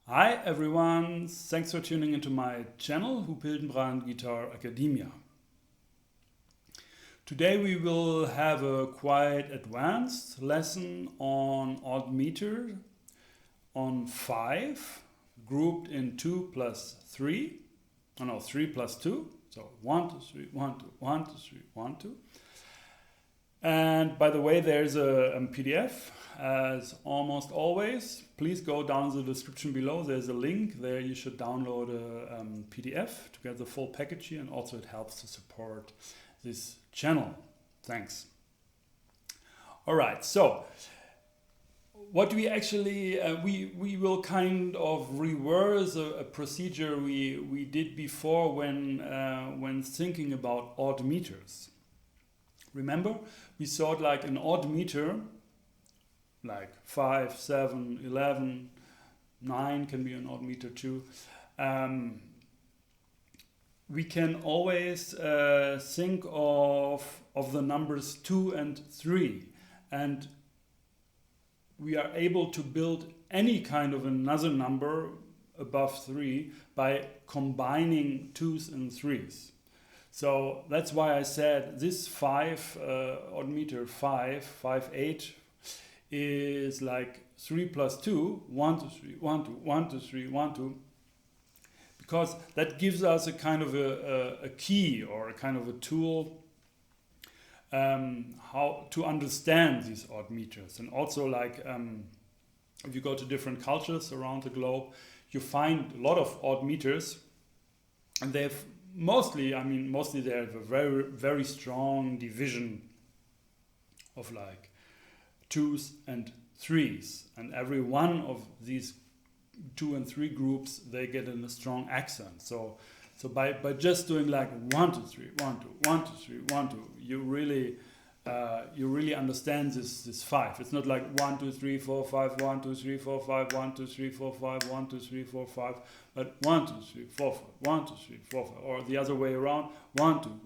Hi everyone, thanks for tuning into my channel, Hoop Hildenbrand Guitar Academia. Today we will have a quite advanced lesson on odd meter on 5, grouped in 2 plus 3, oh no, 3 plus 2, so 1, 2, 3, 1, 2, 1, 2, 3, 1, 2. And by the way, there's a PDF, as almost always. Please go down the description below. There's a link there. You should download a PDF to get the full package here, and also it helps to support this channel. Thanks. All right, so what do we actually, we will kind of reverse a procedure we did before when thinking about odd meters. Remember, we thought like an odd meter, like 5, 7, 11, 9 can be an odd meter too. We can always think of the numbers 2 and 3, and we are able to build any kind of another number above 3 by combining 2s and 3s. So that's why I said this 5 odd meter 5, 5, 8 is like 3 plus 2, 1, 2, 3, 1, 2, 1, 2, 3, 1, 2. Because that gives us a kind of a key or a kind of a tool how to understand these odd meters. And also like if you go to different cultures around the globe, you find a lot of odd meters, and they have mostly they have a very, very strong division of like 2s and 3s, and every one of these 2 and 3 groups, they get a strong accent. So by just doing like 1, 2, 3, 1, 2, 1, 2, 3, 1, 2, you really understand this 5. It's not like 1, 2, 3, 4, 5, 1, 2, 3, 4, 5, 1, 2, 3, 4, 5, 1, 2, 3, 4, 5, but 1, 2, 3, 4, 5, 1, 2, 3, 4, 5, or the other way around, 1, 2,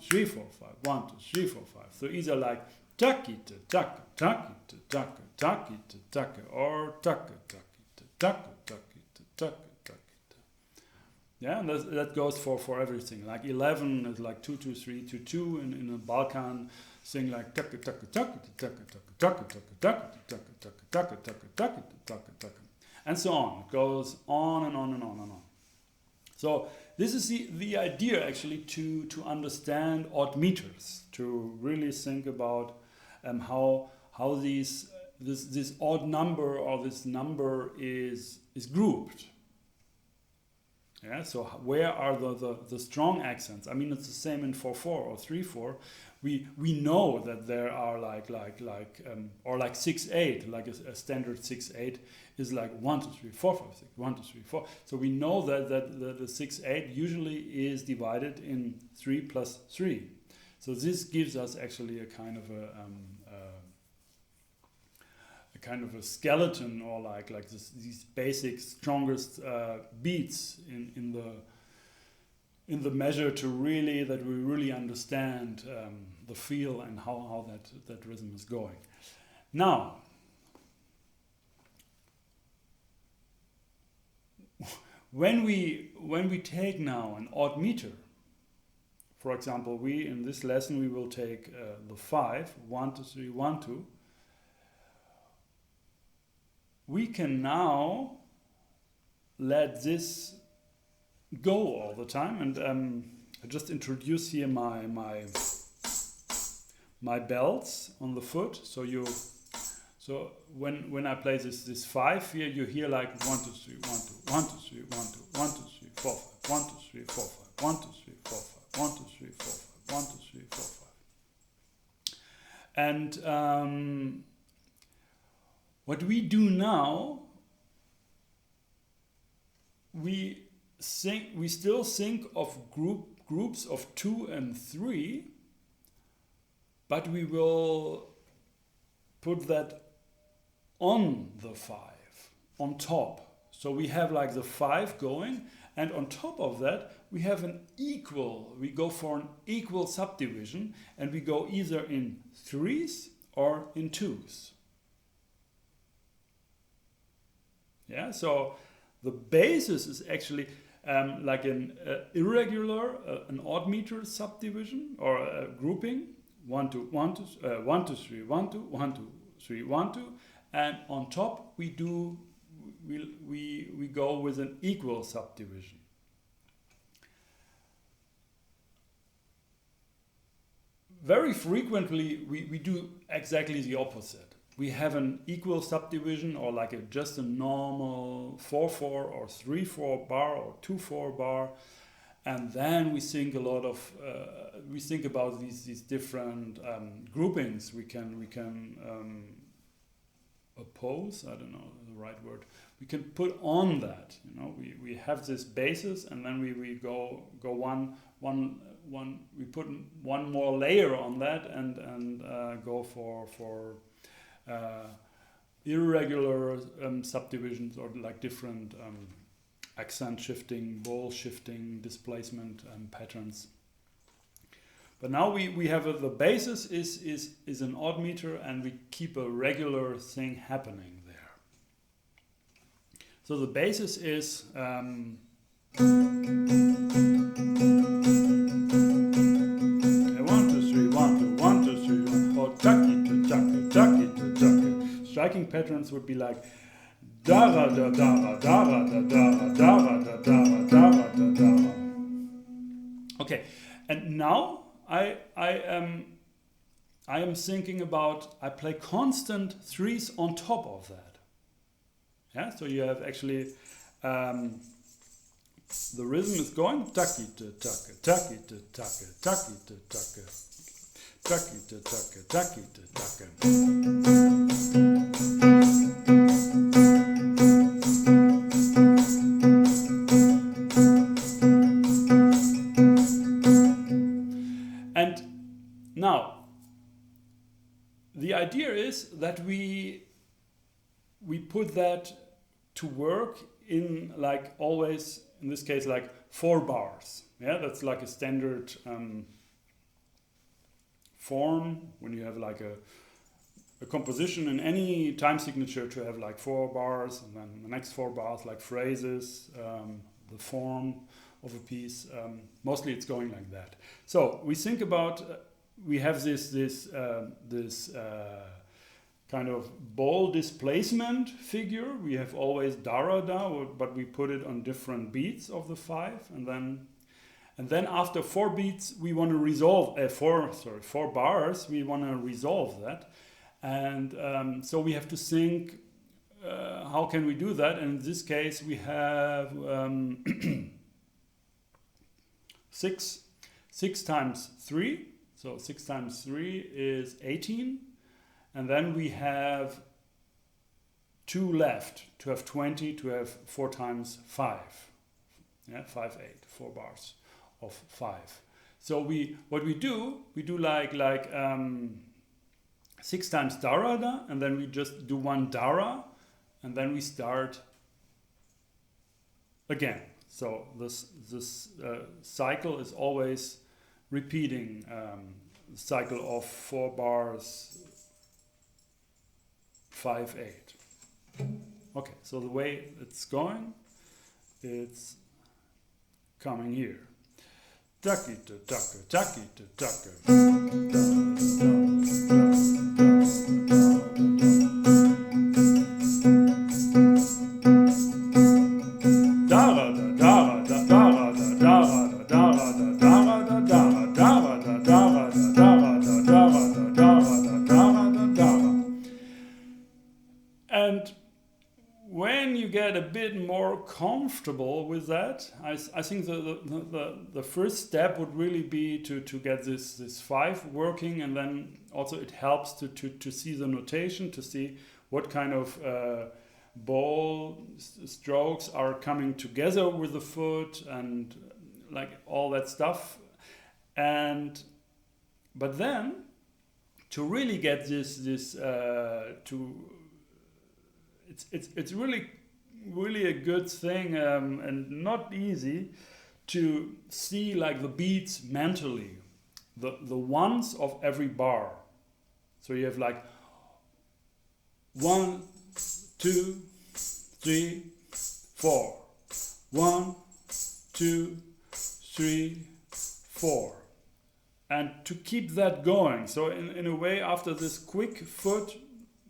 3, 4, 5, 1, 2, 3, 4, 5. So either like takita, taka, takita, taka, takita, taka, or taka, takita, taka, takita, taka, takita. Yeah, and that goes for everything. Like 11 is like 2, 2, 3, 2, 2. In a Balkan thing like taka, taka, taka, taka, taka, taka, taka, taka, taka, taka, taka, taka, taka, taka, and so on. It goes on and on and on and on. So this is the idea actually to understand odd meters, to really think about how this odd number or this number is grouped. Yeah, so where are the strong accents? I mean, it's the same in 4/4 or 3/4. We know that there are or like 6/8, like a standard 6/8 is like 1, 2, 3, 4, 5, 6, 1, 2, 3, 4. So we know that the 6/8 usually is divided in 3 plus 3. So this gives us actually a kind of a skeleton, or like these basic strongest beats in the measure to really that we really understand the feel and how that rhythm is going. Now, when we take now an odd meter, for example, in this lesson we will take the 5, 1, 2, 3, 1, 2. We can now let this go all the time, and I just introduce here my bells on the foot. So when I play this 5 here, you hear like 1, 2, 3, 1, 2, 1, 2, 3, 1, 2, 1, 2, 3, 4, 5, 1, 2, 3, 4, 5, 1, 2, 3, 4, 5, 1, 2, 3, 4, 5, 1, 2, 3, 4, 5. And what we do now, we still think of groups of 2 and 3, but we will put that on the 5, on top. So we have like the 5 going, and on top of that we have we go for an equal subdivision, and we go either in 3s or in 2s. Yeah, so the basis is actually like an irregular, an odd meter subdivision or a grouping. 1 2 1 2 1 2 3 1 2 1 2 3 1 2, and on top we go with an equal subdivision. Very frequently we do exactly the opposite. We have an equal subdivision, or like just a normal 4/4 or 3/4 bar or 2/4 bar, and then we think a lot of we think about these different groupings we can oppose. I don't know the right word. We can put on that. You know, we have this basis, and then we go one. We put one more layer on that, and go for irregular subdivisions, or like different accent shifting, Bols shifting, displacement patterns. But now we have the basis is an odd meter, and we keep a regular thing happening there. So the basis is 1 2 3 1 2 1 2 3 1, or taki to taki taki to taki. Striking patterns would be like dara da dara dara da dara dara da dara dara da dara. Okay, and now I am thinking about, I play constant threes on top of that. Yeah, so you have actually the rhythm is going taki to taki taki to taki taki to taki taki to taki taki to taki. And now the idea is that we put that to work in, like, always, in this case, like 4 bars. Yeah, that's like a standard form when you have like a composition in any time signature, to have like 4 bars, and then the next 4 bars like phrases, the form of a piece. Mostly it's going like that. So we think about, we have this kind of ball displacement figure. We have always da-ra-da, but we put it on different beats of the 5, and then after 4 beats we want to resolve 4 bars. We want to resolve that, and so we have to think how can we do that. And in this case we have 6 times 3. So 6 times 3 is 18. And then we have 2 left to have 20, to have 4 times 5. Yeah, 5, 8, 4 bars of 5. So what we do like 6 times dara-da, and then we just do 1 dara, and then we start again. So this cycle is always repeating, cycle of 4 bars, 5, 8. Okay, so the way it's going, it's coming here. Taki to taka, taki to taka. And when you get a bit more comfortable with that, I think the first step would really be to get this 5 working, and then also it helps to see the notation, to see what kind of ball strokes are coming together with the foot, and like all that stuff. But then to really get this it's really a good thing, and not easy to see like the beats mentally, the ones of every bar. So you have like 1 2 3 4. 1, 2, 3, 4. And to keep that going, so in a way, after this quick foot,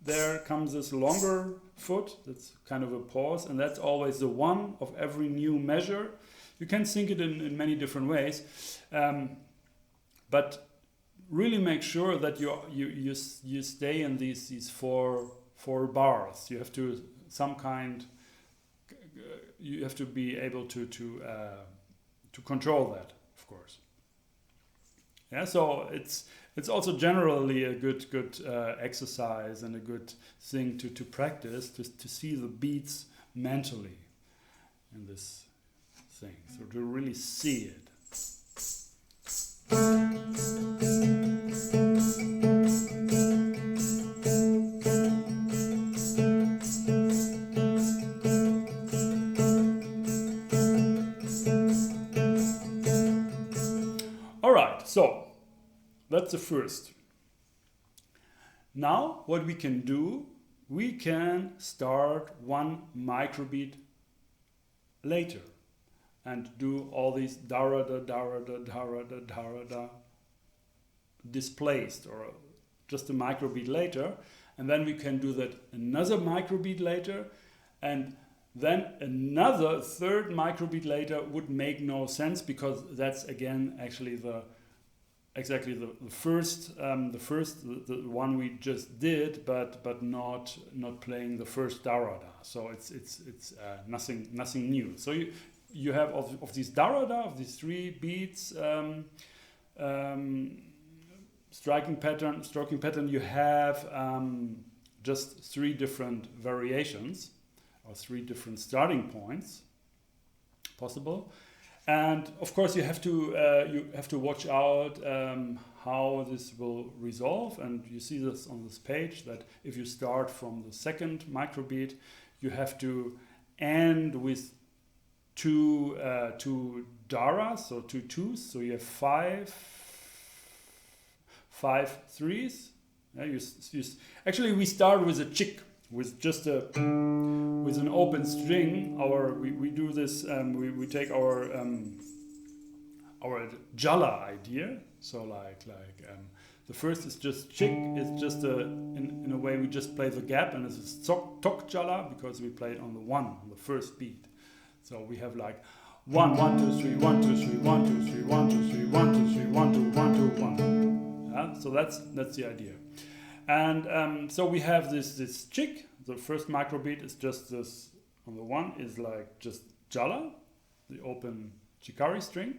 there comes this longer foot. That's kind of a pause, and that's always the 1 of every new measure. You can think it in many different ways, but really make sure that you stay in these four bars. You have to you have to be able to control that, of course. Yeah, so it's also generally a good exercise and a good thing to practice to see the beats mentally in this thing. So to really see it. All right, so that's the first. Now what we can do, we can start 1 microbeat later and do all these da-ra-da, da-ra-da, da-ra-da, da-ra-da displaced, or just a microbeat later, and then we can do that another microbeat later, and then another third microbeat later would make no sense, because that's again actually the first one we just did, but not playing the first da-ra-da. So it's nothing new. So you have of these da-ra-da, of these 3 beats, stroking pattern, you have just 3 different variations, or 3 different starting points possible. And of course you have to watch out how this will resolve, and you see this on this page, that if you start from the second microbeat, you have to end with 2 daras, so 2 twos, so you have 5 3s. Yeah, actually we start with a chick, with just with an open string. We do this. We take our jala idea. So like the first is just chick. It's just in a way we just play the gap, and it's a tok jala, because we play it on the 1 on the first beat. So we have like 1 1 2 3 1 2 3 1 2 3 1 2 3 1 2 3 1 2 1 2 1. Yeah, so that's the idea. And so we have this chick. The first microbeat is just this, on the 1 is like just jala, the open chikari string.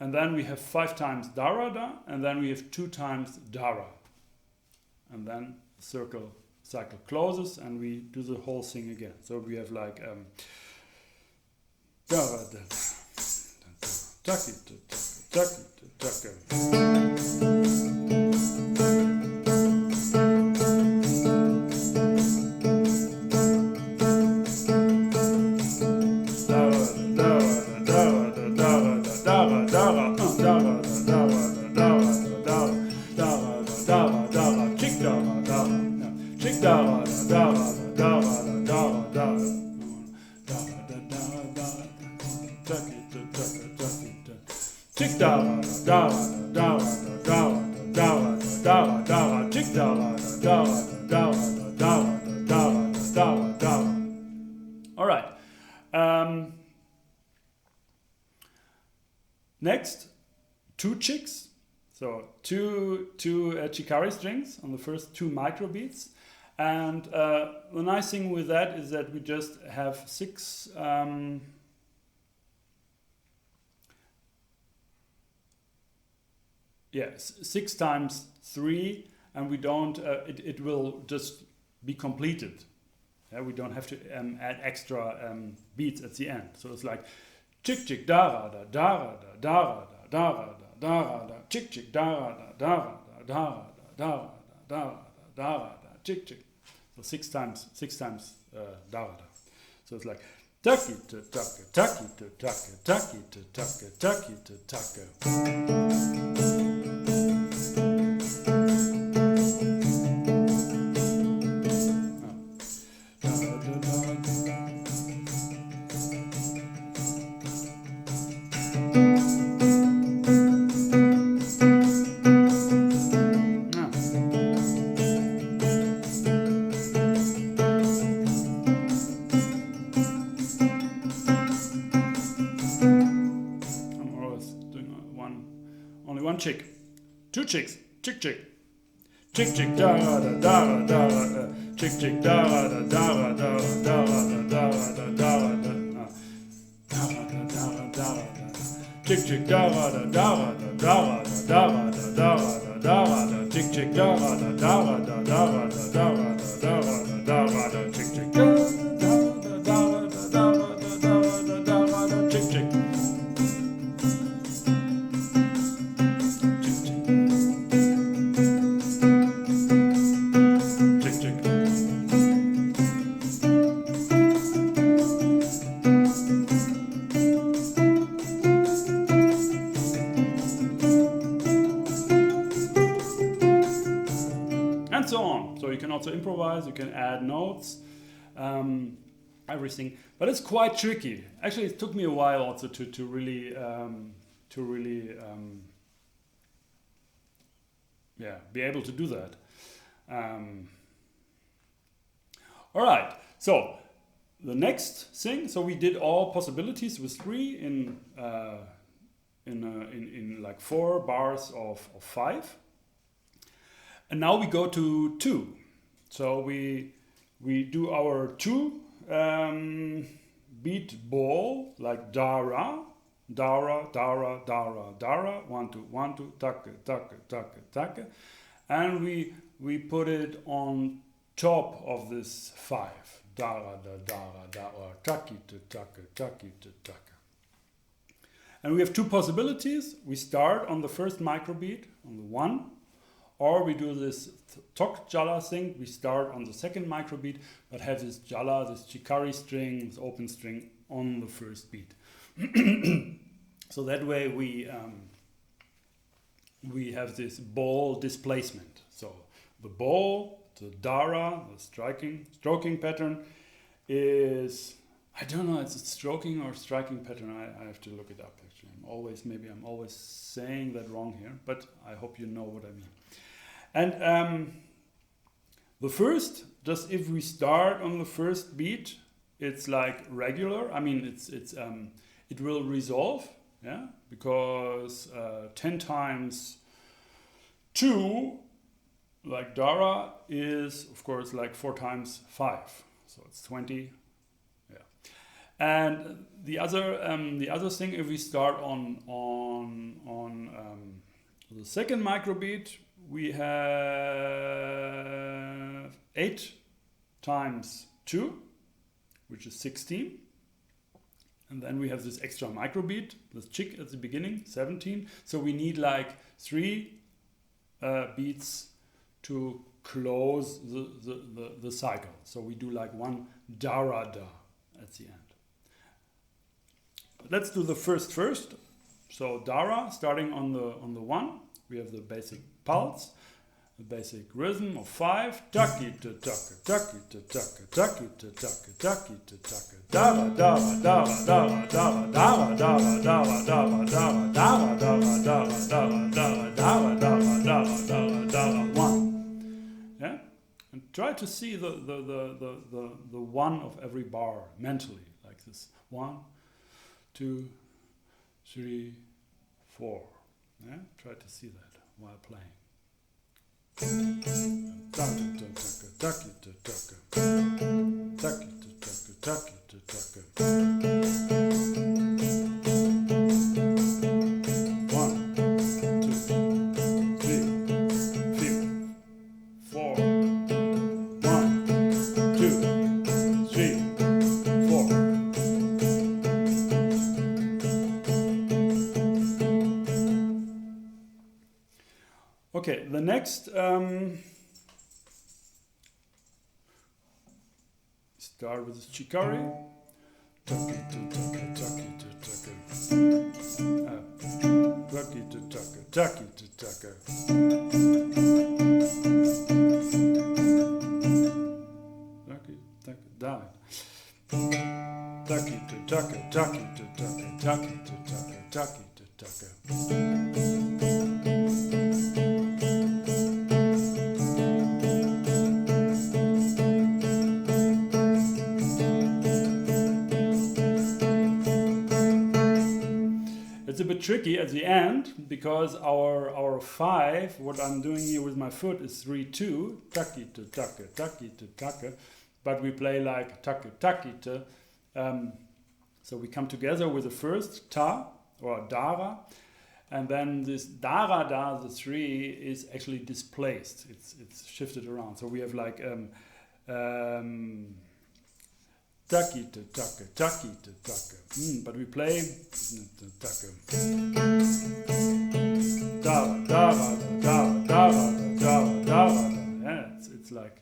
And then we have 5 times da-ra-da, and then we have 2 times dara. And then the cycle closes, and we do the whole thing again. So we have like da-ra-da, taki, taki, taki. All right. Next, 2 chicks. So two chikari strings on the first 2 microbeats. And the nice thing with that is that we just have 6 6 times 3, and we don't it will just be completed. Yeah, we don't have to add extra beats at the end. So it's like chick chick da da da da da da da da chick chick da da da da da da chick chick. So 6 times da da. So it's like taki to taka, taki to taka, taki to taka, taki to taka. chick. 2 chicks. Chick chick. Chick chick da da da da da. Chick chick da da da da da da da da da. Chick chick da da da da da da da. Chick chick da da da da da da da. Chick chick da da da da. Chick chick. And so on. So you can also improvise, you can add notes, everything. But it's quite tricky. Actually, it took me a while also to really be able to do that. All right. So the next thing. So we did all possibilities with 3 in like 4 bars of 5. And now we go to 2. So we do our 2 beat ball like dara, dara, dara, dara, dara, 1 2 1 2, take, take, take, take, and we put it on top of this 5, dara, da, dara, dara, taki, take, taki, take. And we have 2 possibilities. We start on the first microbeat on the 1. Or we do this tok jala thing. We start on the second microbeat, but have this jala, this chikari string, this open string on the first beat. So that way we have this ball displacement. So the ball, the dara, the stroking pattern is, I don't know, it's a stroking or striking pattern. I have to look it up actually. I'm always saying that wrong here, but I hope you know what I mean. And the first, just if we start on the first beat, it's like regular. I mean, it will resolve, yeah, because 10 times 2, like dara, is of course like 4 times 5, so it's 20. Yeah, and the other thing, if we start on the second microbeat, we have 8 times 2, which is 16. And then we have this extra microbeat, this chick at the beginning, 17. So we need like 3 beats to close the cycle. So we do like 1 darada at the end. Let's do the first. So dara, starting on the 1. We have the basic pulse, the basic rhythm of 5. Taki to taka, taki to taka, taki to taka, taki to taka. Dara dara dara dara dara dara dara dara dara dara dara dara dara dara dara dara dara dara dara dara 1. Yeah, and try to see the 1 of every bar mentally, like this. 1, 2, 3, 4. Yeah, try to see that while playing. Okay, the next start with this chikari. Taki to taka, taki to taka. Taki to taka, taki to taka. Taki, taka, down. Taki to taka, taki to taka, taki to taka, taki to taka. It's a bit tricky at the end because our 5, what I'm doing here with my foot is 3-2, taki to taka, taki to taka, but we play like taka taki to. So we come together with the first ta or dara, and then this dara da, the 3, is actually displaced. It's shifted around. So we have like taki to taka, taki to taka. But we play taka. Dara, dara, dara, dara, dara, dara. Yeah, it's like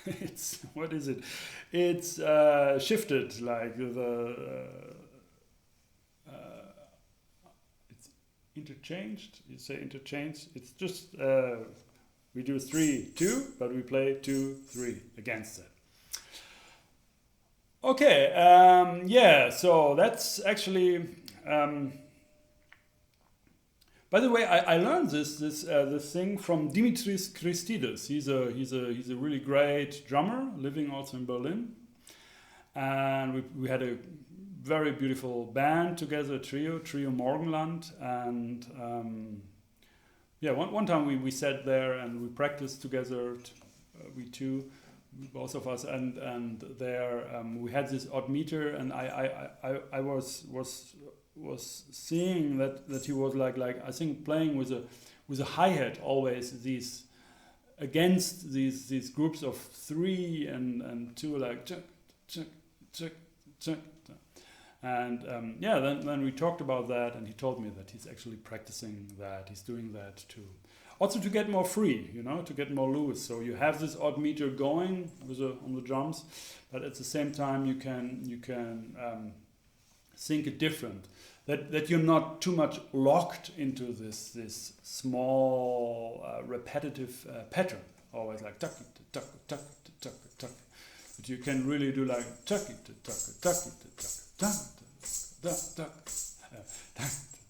it's, what is it? It's shifted, like it's interchanged. You say interchanged. It's just we do 3-2, but we play 2-3 against that. Okay, yeah. So that's actually. By the way, I learned this thing from Dimitris Christidis. He's a really great drummer, living also in Berlin, and we had a very beautiful band together, trio Morgenland, and yeah, one time we sat there and we practiced together, both of us, and there we had this odd meter, and I was seeing that he was like I think playing with a hi-hat always, these against these groups of 3 and 2, like chuck chuck chuck chuck, and yeah, then we talked about that, and he told me that he's actually practicing that, he's doing that too, also to get more free, to get more loose. So you have this odd meter going on the drums, but at the same time you can think it different. That you're not too much locked into this small repetitive pattern, always like tucky to tucky tucky to tucky tucky. But you can really do like tucky to tucky tucky to tucky tucky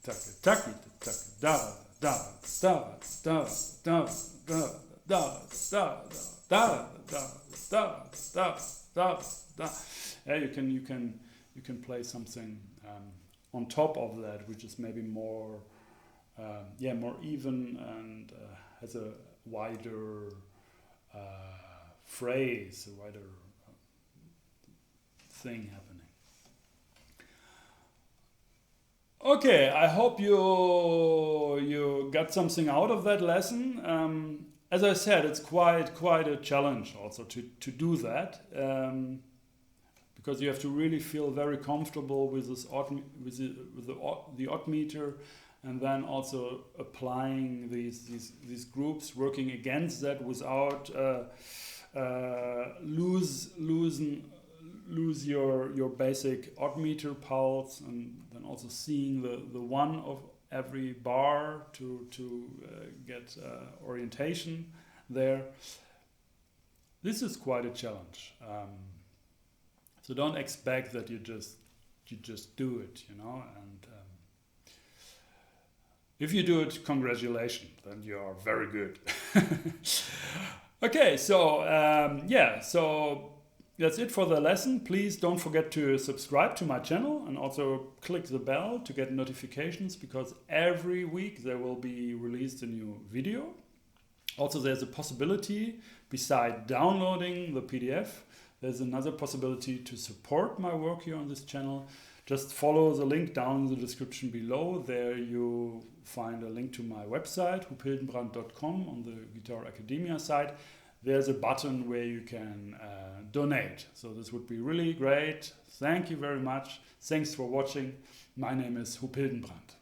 tucky tucky to tucky da da da da da da da da da da da. Yeah, you can play something on top of that, which is maybe more even and has a wider phrase, a wider thing happening. Okay, I hope you got something out of that lesson. As I said, it's quite a challenge also to do that. Because you have to really feel very comfortable with this the odd meter, and then also applying these groups, working against that without lose your basic odd meter pulse, and then also seeing the one of every bar to get orientation there. This is quite a challenge. So don't expect that you just do it, and if you do it, congratulations, then you are very good. Okay, so yeah, so that's it for the lesson. Please don't forget to subscribe to my channel and also click the bell to get notifications, because every week there will be released a new video. Also, there's a possibility, beside downloading the PDF, there's another possibility to support my work here on this channel. Just follow the link down in the description below. There you find a link to my website, huphildenbrandt.com, on the Guitar Academia site. There's a button where you can donate. So this would be really great. Thank you very much. Thanks for watching. My name is Huphildenbrandt.